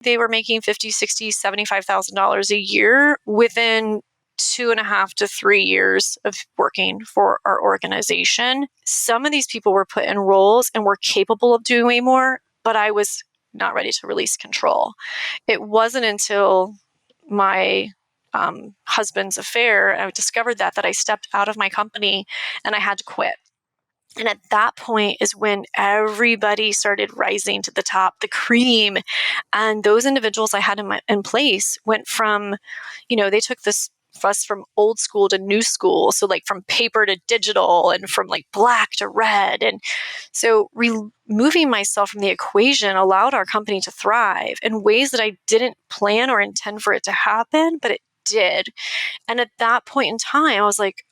They were making $50,000, $60,000, $75,000 a year within 2.5 to 3 years of working for our organization. Some of these people were put in roles and were capable of doing way more, but I was not ready to release control. It wasn't until my husband's affair, I discovered that I stepped out of my company and I had to quit. And at that point is when everybody started rising to the top, the cream. And those individuals I had in place went from, they took this us from old school to new school. So like from paper to digital and from like black to red. And so removing myself from the equation allowed our company to thrive in ways that I didn't plan or intend for it to happen, but it did. And at that point in time, I was like,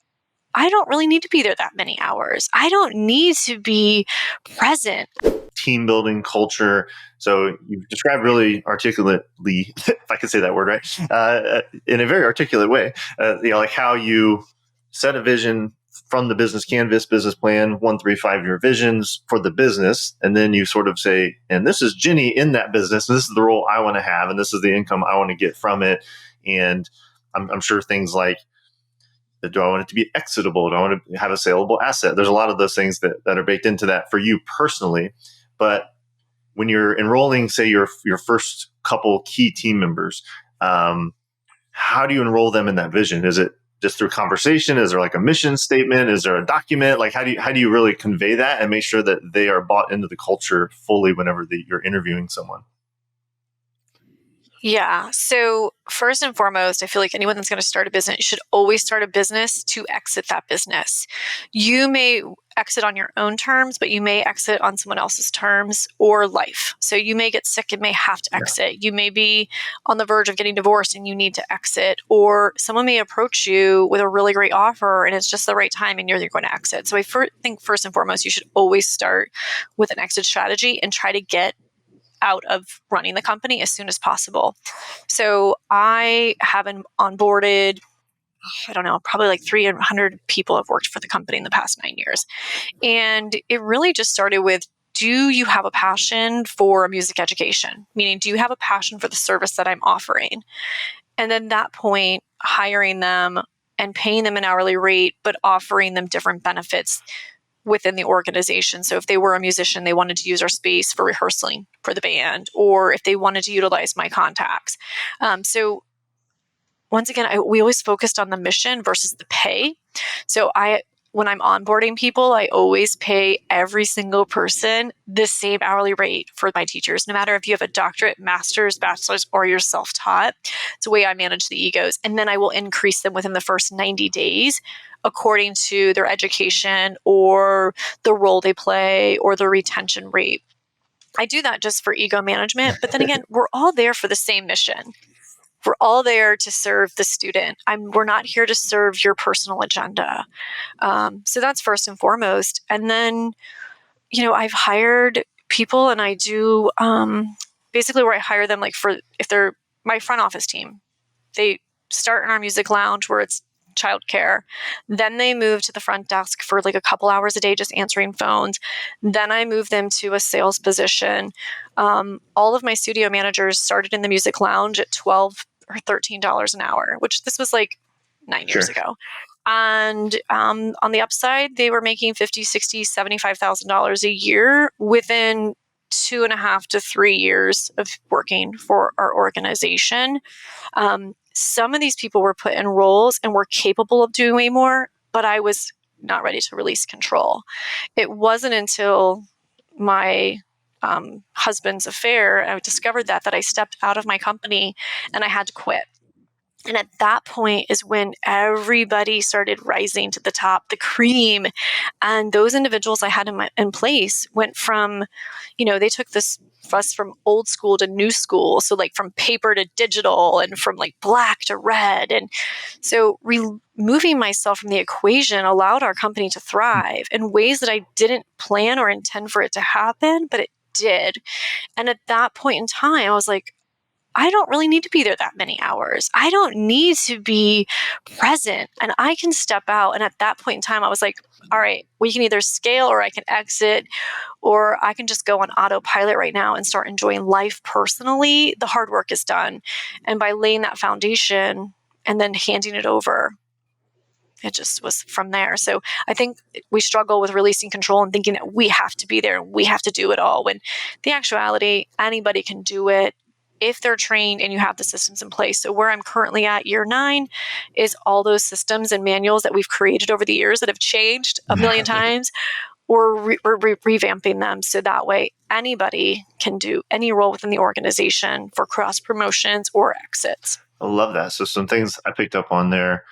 I don't really need to be there that many hours. I don't need to be present. Team building culture. So you've described really articulately, if I could say that word right, in a very articulate way, like how you set a vision from the business canvas, business plan, 1, 3, 5-year visions for the business. And then you sort of say, and this is Ginny in that business. And this is the role I want to have. And this is the income I want to get from it. And I'm sure things like, do I want it to be exitable? Do I want to have a saleable asset? There's a lot of those things that are baked into that for you personally. But when you're enrolling, say, your first couple key team members, how do you enroll them in that vision? Is it just through conversation? Is there like a mission statement? Is there a document? Like how do you really convey that and make sure that they are bought into the culture fully whenever you're interviewing someone? Yeah. So first and foremost, I feel like anyone that's going to start a business should always start a business to exit that business. You may exit on your own terms, but you may exit on someone else's terms or life. So you may get sick and may have to exit. Yeah. You may be on the verge of getting divorced and you need to exit, or someone may approach you with a really great offer and it's just the right time and you're going to exit. So I think first and foremost, you should always start with an exit strategy and try to get out of running the company as soon as possible. So I have onboarded, I don't know, probably like 300 people have worked for the company in the past 9 years. And it really just started with, do you have a passion for music education? Meaning, do you have a passion for the service that I'm offering? And then that point, hiring them and paying them an hourly rate, but offering them different benefits within the organization. So if they were a musician, they wanted to use our space for rehearsing for the band, or if they wanted to utilize my contacts. So once again, we always focused on the mission versus the pay. So when I'm onboarding people, I always pay every single person the same hourly rate for my teachers, no matter if you have a doctorate, master's, bachelor's, or you're self-taught. It's the way I manage the egos. And then I will increase them within the first 90 days according to their education or the role they play or the retention rate. I do that just for ego management. But then again, we're all there for the same mission. We're all there to serve the student. We're not here to serve your personal agenda. So that's first and foremost. And then, I've hired people and I do basically where I hire them, like if they're my front office team, they start in our music lounge where it's childcare. Then they move to the front desk for like a couple hours a day, just answering phones. Then I move them to a sales position. All of my studio managers started in the music lounge at $12 or $13 an hour, which this was like 9 years ago. And on the upside, they were making $50,000, $60,000, $75,000 a year within 2.5 to 3 years of working for our organization. Some of these people were put in roles and were capable of doing way more, but I was not ready to release control. It wasn't until my husband's affair, I discovered that I stepped out of my company and I had to quit. And at that point is when everybody started rising to the top, the cream. And those individuals I had in place went from, they took us from old school to new school. So like from paper to digital and from like black to red. And so removing myself from the equation allowed our company to thrive in ways that I didn't plan or intend for it to happen, but it did. And at that point in time, I was like, I don't really need to be there that many hours. I don't need to be present, and I can step out. And at that point in time, I was like, all right, we can either scale or I can exit, or I can just go on autopilot right now and start enjoying life personally. The hard work is done. And by laying that foundation and then handing it over, it just was from there. So I think we struggle with releasing control and thinking that we have to be there and we have to do it all, when the actuality, anybody can do it if they're trained and you have the systems in place. So where I'm currently at, year 9, is all those systems and manuals that we've created over the years that have changed a million times. We're revamping them so that way anybody can do any role within the organization for cross promotions or exits. I love that. So some things I picked up on there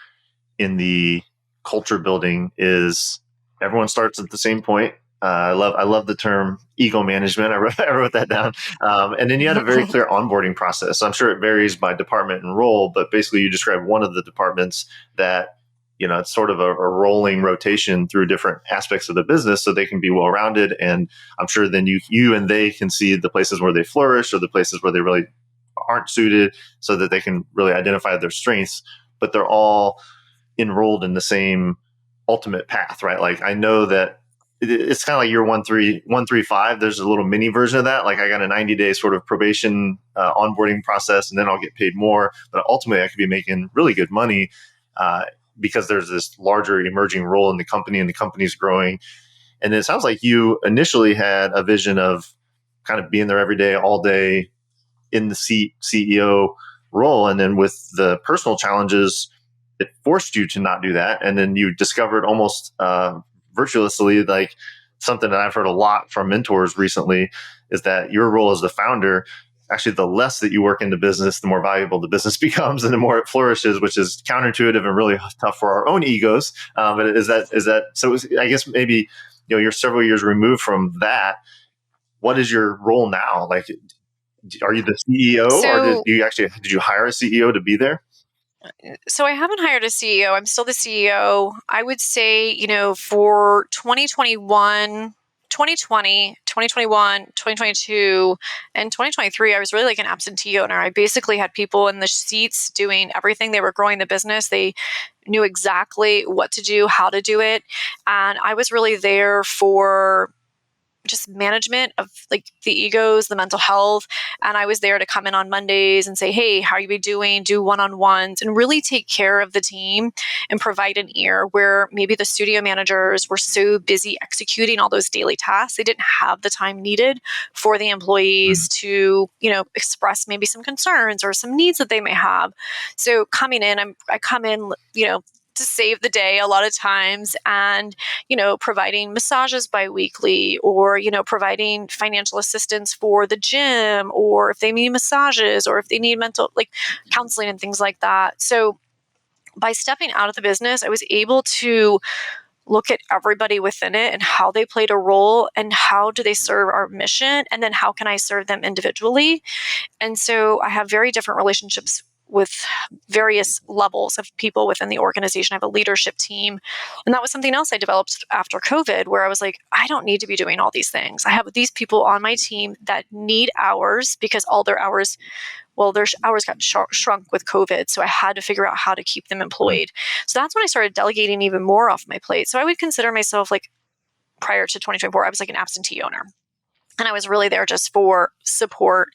in the culture building is everyone starts at the same point. I love the term ego management. I wrote that down. And then you had a very clear onboarding process. So I'm sure it varies by department and role, but basically you described one of the departments that, it's sort of a rolling rotation through different aspects of the business so they can be well-rounded. And I'm sure then you and they can see the places where they flourish or the places where they really aren't suited so that they can really identify their strengths, but they're all enrolled in the same ultimate path, right? Like I know that it's kind of like year 135. There's a little mini version of that. Like I got a 90-day sort of probation onboarding process, and then I'll get paid more. But ultimately, I could be making really good money because there's this larger emerging role in the company, and the company's growing. And it sounds like you initially had a vision of kind of being there every day, all day in the CEO role, and then with the personal challenges, it forced you to not do that. And then you discovered almost virtuously, like something that I've heard a lot from mentors recently, is that your role as the founder, actually the less that you work in the business, the more valuable the business becomes and the more it flourishes, which is counterintuitive and really tough for our own egos. But is that so? I guess maybe you're several years removed from that. What is your role now? Like, are you the CEO, or did you hire a CEO to be there? So I haven't hired a CEO. I'm still the CEO. I would say, for 2021, 2020, 2021, 2022, and 2023, I was really like an absentee owner. I basically had people in the seats doing everything. They were growing the business. They knew exactly what to do, how to do it. And I was really there for just management of like the egos, the mental health. And I was there to come in on Mondays and say, hey, how are you doing? Do one-on-ones and really take care of the team and provide an ear, where maybe the studio managers were so busy executing all those daily tasks, they didn't have the time needed for the employees to, express maybe some concerns or some needs that they may have. So coming in, I come in, to save the day a lot of times, and providing massages biweekly, or providing financial assistance for the gym, or if they need massages, or if they need mental counseling and things like that. So by stepping out of the business, I was able to look at everybody within it and how they played a role and how do they serve our mission, and then how can I serve them individually. And so I have very different relationships with various levels of people within the organization. I have a leadership team. And that was something else I developed after COVID, where I was like, I don't need to be doing all these things. I have these people on my team that need hours, because all their hours, their hours got shrunk with COVID. So I had to figure out how to keep them employed. So that's when I started delegating even more off my plate. So I would consider myself, like, prior to 2024, I was like an absentee owner. And I was really there just for support.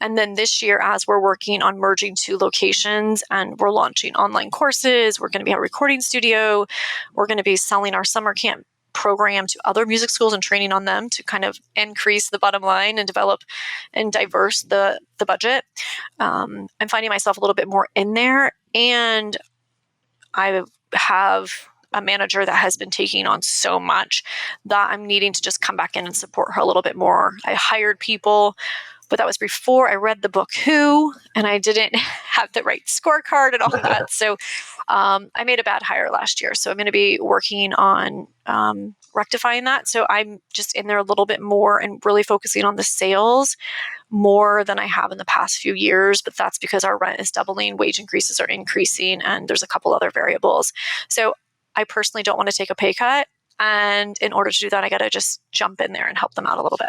And then this year, as we're working on merging 2 locations and we're launching online courses, we're going to be a recording studio, we're going to be selling our summer camp program to other music schools and training on them to kind of increase the bottom line and develop and diverse the budget. I'm finding myself a little bit more in there. And I have a manager that has been taking on so much that I'm needing to just come back in and support her a little bit more. I hired people, but that was before I read the book Who, and I didn't have the right scorecard and all that. So I made a bad hire last year. So I'm going to be working on rectifying that. So I'm just in there a little bit more and really focusing on the sales more than I have in the past few years. But that's because our rent is doubling, wage increases are increasing, and there's a couple other variables. So I personally don't want to take a pay cut. And in order to do that, I got to just jump in there and help them out a little bit.